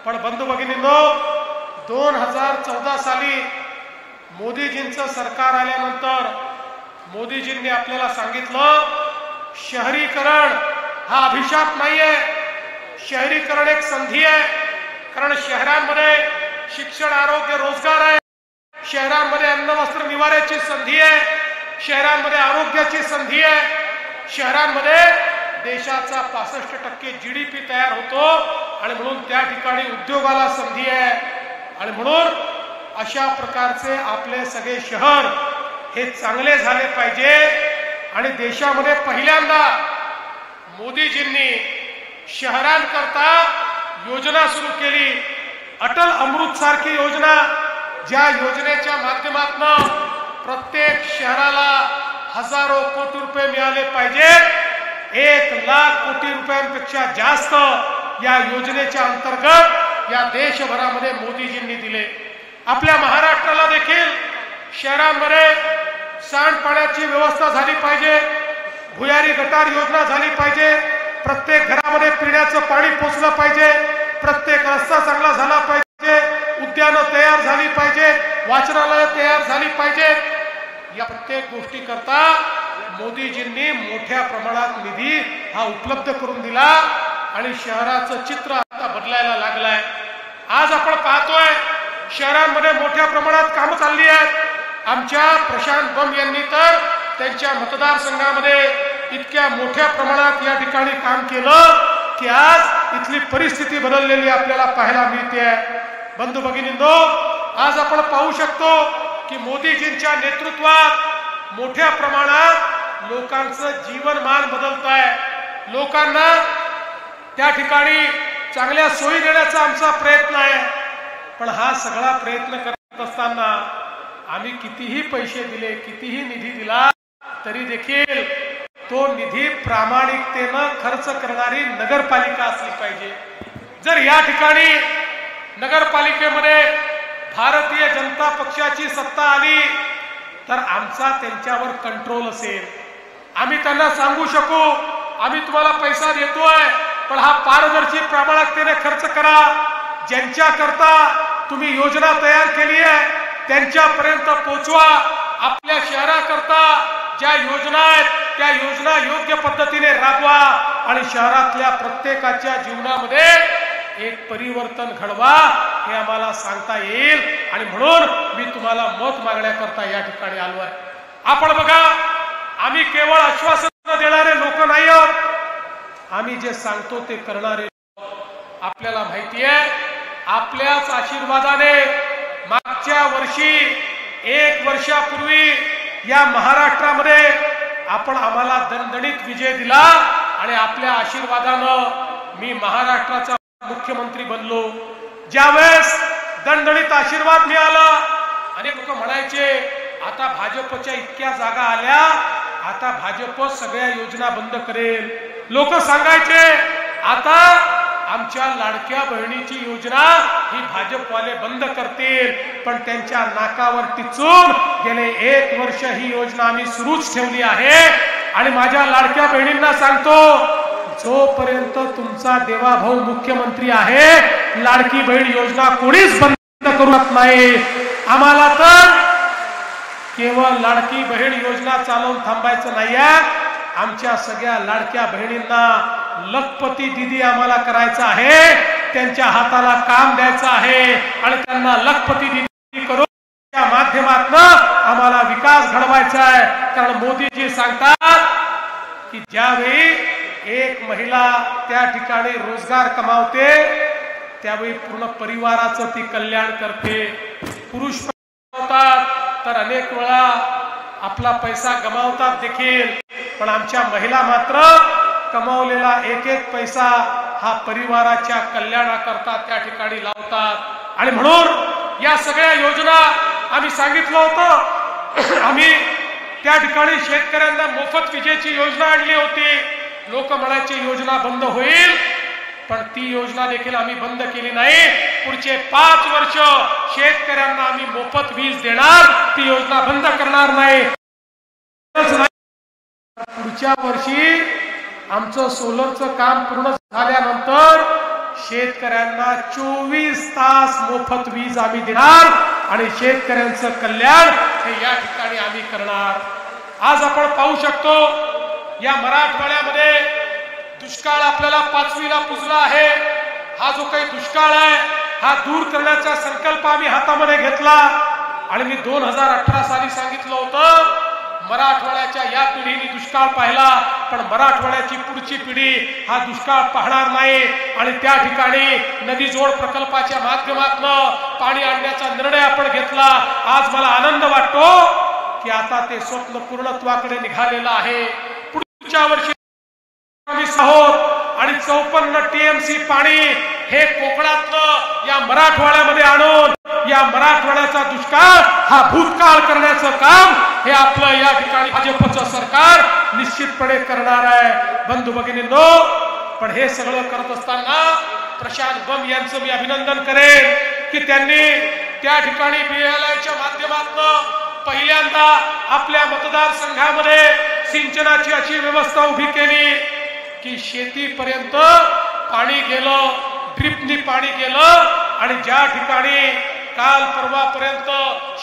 पण बंधू भगिनींनो, 2014 साली मोदीजींचं सरकार आल्यानंतर मोदीजींनी आपल्याला सांगितलं, शहरीकरण हा अभिशाप नाहीये, शहरीकरण एक संधी आहे. कारण शहरांमध्ये शिक्षण, आरोग्य, रोजगार आहे, शहरांमध्ये अन्न, वस्त्र, निवाऱ्याची संधी आहे, शहरांमध्ये आरोग्याची संधी आहे, शहरांमध्ये देशाचा 65% GDP तयार होतो आणि म्हणून त्या ठिकाणी उद्योगाला संधी आहे. आणि म्हणून अशा प्रकारचे आपले सगळे शहर हे चांगले झाले पाहिजे. आणि देशामध्ये पहिल्यांदा मोदीजींनी शहरांकरता योजना सुरू केली, अटल अमृत सारखी योजना, ज्या योजनेच्या माध्यमातून प्रत्येक शहराला हजारो कोटी रुपये मिळाले पाहिजेत. 1 लाख कोटी रुपयांपेक्षा जास्त या योजनेच्या अंतर्गत या देशभरामध्ये मोदीजींनी दिले. आपल्या महाराष्ट्राला देखील शहरांमध्ये सांडपाण्याची व्यवस्था झाली पाहिजे, भुयारी गटार योजना झाली पाहिजे, प्रत्येक घरामध्ये पिण्याचं पाणी पोचलं पाहिजे, प्रत्येक रस्ता चांगला झाला पाहिजे, उद्यानं तयार झाली पाहिजेत, वाचनालय तयार झाली पाहिजेत. या प्रत्येक गोष्टी करता मोदीजींनी मोठ्या प्रमाणात निधी हा उपलब्ध करून दिला आणि शहराचं चित्र आता बदलायला लागलंय. आज आपण पाहतोय शहरांमध्ये मोठ्या प्रमाणात कामं चालली आहेत. आमच्या प्रशांत बंब यांनी तर त्यांच्या मतदारसंघामध्ये इतक्या मोठ्या प्रमाणात या ठिकाणी काम केलं की आज इथली परिस्थिती बदललेली आपल्याला पाहायला मिळते. बंधू भगिनींनो, आज आपण पाहू शकतो की मोदीजींच्या नेतृत्वात मोठ्या प्रमाणात लोकांचं जीवनमान बदलत आहे. लोकांना त्या ठिकाणी चांगल्या सोयी देण्याचा आमचा प्रयत्न आहे. पण हा सगळा प्रयत्न करत असताना आम्ही कितीही पैसे दिले, कितीही निधी दिला, तरी देखील तो निधी प्रामाणिकतेनं खर्च करणारी नगरपालिका असली पाहिजे. जर या ठिकाणी नगरपालिकेमध्ये भारतीय जनता पक्षाची सत्ता आली तर आमचा त्यांच्यावर कंट्रोल असेल. आम्ही त्यांना सांगू शकू, आम्ही तुम्हाला पैसा देतोय, पण हा पारदर्शी प्रामाणिकतेने खर्च करा. ज्यांच्याकरता तुम्ही योजना तयार केली आहे त्यांच्यापर्यंत पोहोचवा. आपल्या शहराकरता ज्या योजना आहेत त्या योजना योग्य पद्धतीने राबवा आणि शहरातल्या प्रत्येकाच्या जीवनामध्ये एक परिवर्तन घडवा, हे आम्हाला सांगता येईल. आणि म्हणून मी तुम्हाला मत मागण्याकरता या ठिकाणी आलो आहे. आपण बघा, आम्ही केवळ आश्वासन देणारे लोक नाही आहोत, आम्ही जे सांगतो ते करणारे लोक. आपल्याला माहिती आहे, आपल्याच आशीर्वादाने मागच्या वर्षी 1 वर्षापूर्वी या महाराष्ट्रामध्ये आपण आम्हाला दणदणीत विजय दिला आणि आपल्या आशीर्वादानं मी महाराष्ट्राचा मुख्यमंत्री बनलो. ज्यावेळेस दणदणीत आशीर्वाद मिळाला, अनेक लोक म्हणायचे आता भाजपच्या इतक्या जागा आल्या, आता भाजप सगळ्या योजना बंद करेल. लोक सांगायचे आता आमच्या लाडक्या बहिणीची योजना ही भाजपवाले बंद करतील. पण त्यांच्या नाकावर टिचून गेले 1 वर्ष ही योजना आम्ही सुरूच ठेवली आहे. आणि माझ्या लाडक्या बहिणींना सांगतो, जोपर्यंत तुमचा देवाभाऊ मुख्यमंत्री आहे, लाडकी बहीण योजना कोणीच बंद करू शकत नाही. आम्हाला तर केवळ लाडकी बहीण योजना चालवून थांबायचं नाहीये, आमच्या सगळ्या लाडक्या बहिणींना लखपती दिदी आम्हाला करायचं आहे, त्यांच्या हाताला काम द्यायचं आहे आणि त्यांना लखपती दिदी करून त्या माध्यमातून आम्हाला विकास घडवायचा आहे. कारण मोदीजी सांगतात की ज्यावेळी एक महिला त्या ठिकाणी रोजगार कमावते त्यावेळी पूर्ण परिवाराचं ती कल्याण करते. पुरुष कमावतात तर अनेक वेळा आपला पैसा गमावतात देखील, पण आमच्या महिला मात्र कमावलेला एक पैसा हा परिवाराच्या कल्याणाकरता त्या ठिकाणी लावतात. आणि म्हणून या सगळ्या योजना आम्ही सांगितलं होतं. आम्ही त्या ठिकाणी शेतकऱ्यांना मोफत विजेची योजना आणली होती. लोक म्हणायचे योजना बंद होईल, पण ती योजना देखील आम्ही बंद केली नाही. पुढचे 5 वर्ष शेतकऱ्यांना आम्ही मोफत वीज देणार, ती योजना बंद करणार नाही. पुढच्या वर्षी आमचं सोलरचं काम पूर्ण झाल्यानंतर शेतकऱ्यांना 24 तास मोफत वीज आम्ही देणार आणि शेतकऱ्यांचं कल्याण हे या ठिकाणी आम्ही करणार। आज आपण पाहू शकतो या मराठवाड्यामध्ये दुष्काळ आपल्याला 5वीला पुजला आहे। हा जो काही दुष्काळ आहे हा दूर करण्याचा संकल्प आम्ही हातामध्ये घेतला आणि मी 2018 साली सांगितलं होतं मराठवाड्याच्या या पिढीने दुष्काळ पाहिला पण मराठवाड्याची पुढची पिढी हा दुष्काळ पाहणार नाही आणि त्या ठिकाणी नदी जोड प्रकल्पाच्या माध्यमातून पाणी आणण्याचा निर्णय आपण घेतला। आज मला आनंद वाटतो की आता ते स्वप्न पूर्णत्वाकडे निघालेलं आहे। पुढच्या वर्षी आम्ही आहोत आणि 54 TMC पाणी हे कोकणातलं या मराठवाड्यामध्ये आणून या मराठवाड्याचा दुष्काळ हा भूतकाळ करण्याचं काम हे आपलं या ठिकाणी भाजपचं सरकार निश्चितपणे करणार आहे। बंधू भगिनींनो, पण हे सगळं करत असताना प्रशांत बंब यांचं मी अभिनंदन करेन की त्यांनी त्या ठिकाणी BLIच्या माध्यमातून पहिल्यांदा आपल्या मतदारसंघामध्ये सिंचनाची अशी व्यवस्था उभी केली की शेतीपर्यंत पाणी गेलं, ड्रिपनी पाणी गेलं आणि ज्या ठिकाणी काल परवापर्यंत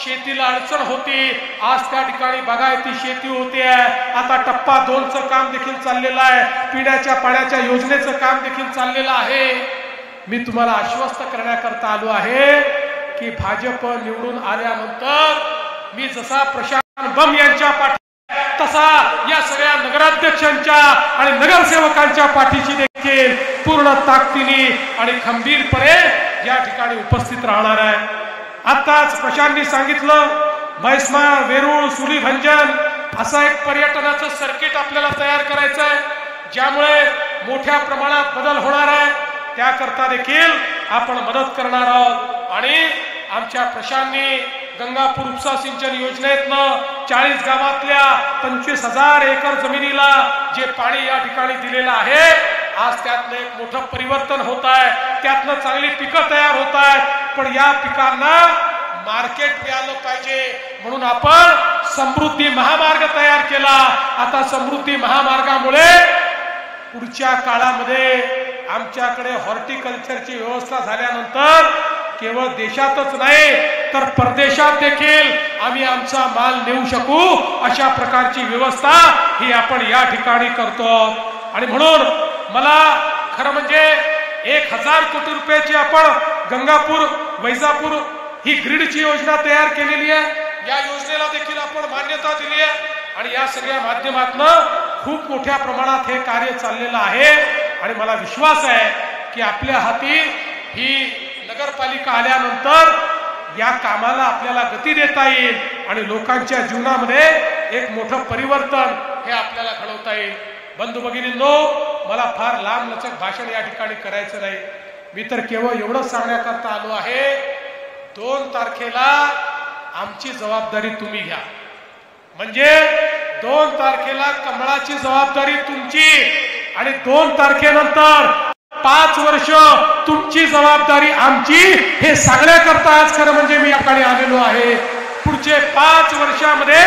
शेतीला अडचण होती आज त्या ठिकाणी बागायती शेती होते आहे। आता टप्पा 2चं काम देखील चाललेलं आहे, पिण्याच्या पाण्याच्या योजनेचं काम देखील चाललेलं आहे। मी तुम्हाला आश्वस्त करण्याकरता आलो आहे की भाजप निवडून आल्यानंतर मी जसा प्रशांत बंब यांच्या पाठी तसा या सगळ्या नगराध्यक्षांच्या आणि नगरसेवकांच्या पाठीशी देखील पूर्ण ताकदीने आणि खंबीरपणे या ठिकाणी उपस्थित राहणार आहे। आताच प्रशांतनी सांगितलं म्हैसमाळ, वेरूळ, सुलीभंजन असं एक पर्यटनाचं सर्किट आपल्याला तयार करायचं आहे ज्यामुळे मोठ्या प्रमाणात बदल होणार आहे। त्याकरता देखील आपण मदत करणार आहोत आणि आमच्या प्रशांतनी गंगापूर उपसा सिंचन योजनेतनं 40 गावातल्या 25,000 एकर जमिनीला जे पाणी या ठिकाणी दिलेलं आहे आज त्यातलं एक मोठं परिवर्तन होत आहे, त्यातनं चांगली पिकं तयार होत आहेत। पण या पिकांना मार्केट मिळालं पाहिजे म्हणून आपण समृद्धी महामार्ग तयार केला। आता समृद्धी महामार्गामुळे पुढच्या काळामध्ये आमच्याकडे हॉर्टिकल्चरची व्यवस्था झाल्यानंतर केवळ देशातच नाही तर परदेशात देखील आम्ही आमचा माल नेऊ शकू अशा प्रकारची व्यवस्था ही आपण या ठिकाणी करतो। आणि म्हणून मला खरं म्हणजे 1000 कोटी रुपयाची आपण गंगापूर वैजापूर ही ग्रीडची योजना तयार केलेली आहे। या योजनेला देखील आपण मान्यता दिली आहे आणि या सगळ्या माध्यमातून खूप मोठ्या प्रमाणात हे कार्य चाललेलं आहे आणि मला विश्वास आहे की आपल्या हाती ही नगरपालिका आल्यानंतर या कामाला आपल्याला गती देता येईल आणि लोकांच्या जीवनामध्ये एक मोठं परिवर्तन हे आपल्याला घडवता येईल। बंधू भगिनींनो, मला फार लांब लचक भाषण या ठिकाणी करायचं नाही, मी तर केवळ एवढंच सांगण्याकरता आलो आहे 2 तारखेला आमची जबाबदारी तुम्ही घ्या, म्हणजे 2 तारखेला कमळाची जबाबदारी तुमची आणि 2 तारखेनंतर 5 वर्ष तुमची जबाबदारी आमची हे सांगण्याकरता आज खरं म्हणजे मी या ठिकाणी आलेलो आहे। पुढचे 5 वर्षामध्ये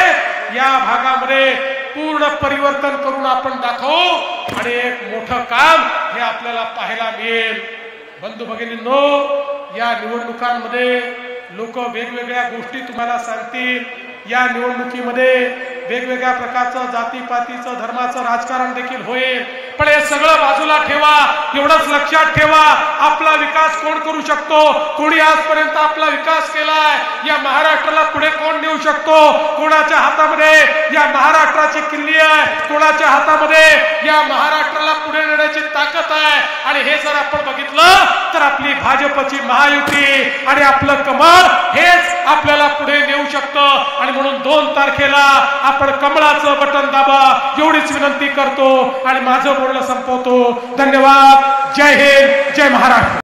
या भागामध्ये पूर्ण परिवर्तन करून आपण दाखवू आणि एक मोठं काम हे आपल्याला पाहायला मिळेल। बंधू भगिनींनो, या निवडणुकांमध्ये लोक वेगवेगळ्या गोष्टी तुम्हाला सांगतील। या निवडणुकीमध्ये वेगवेगळ्या प्रकारचं जातीपातीचं धर्माचं राजकारण देखील होईल, पण हे सगळं बाजूला ठेवा, एवढंच लक्षात ठेवा आपला विकास कोण करू शकतो, कोणी आजपर्यंत आपला विकास केलाय, या महाराष्ट्राला पुढे कोण नेऊ शकतो, कोणाच्या हातामध्ये या महाराष्ट्राची किल्ली आहे, कोणाच्या हातामध्ये या महाराष्ट्राला पुढे नेण्याची ताकद आहे। आणि हे जर आपण बघितलं तर आपली भाजपची महायुती आणि आपलं कमळ हेच आपल्याला पुढे नेऊ शकतं आणि म्हणून 2 तारखेला आपण कमळाचं बटन दाबा एवढीच विनंती करतो आणि माझं बोलणं संपवतो। धन्यवाद। जय हिंद, जय महाराष्ट्र।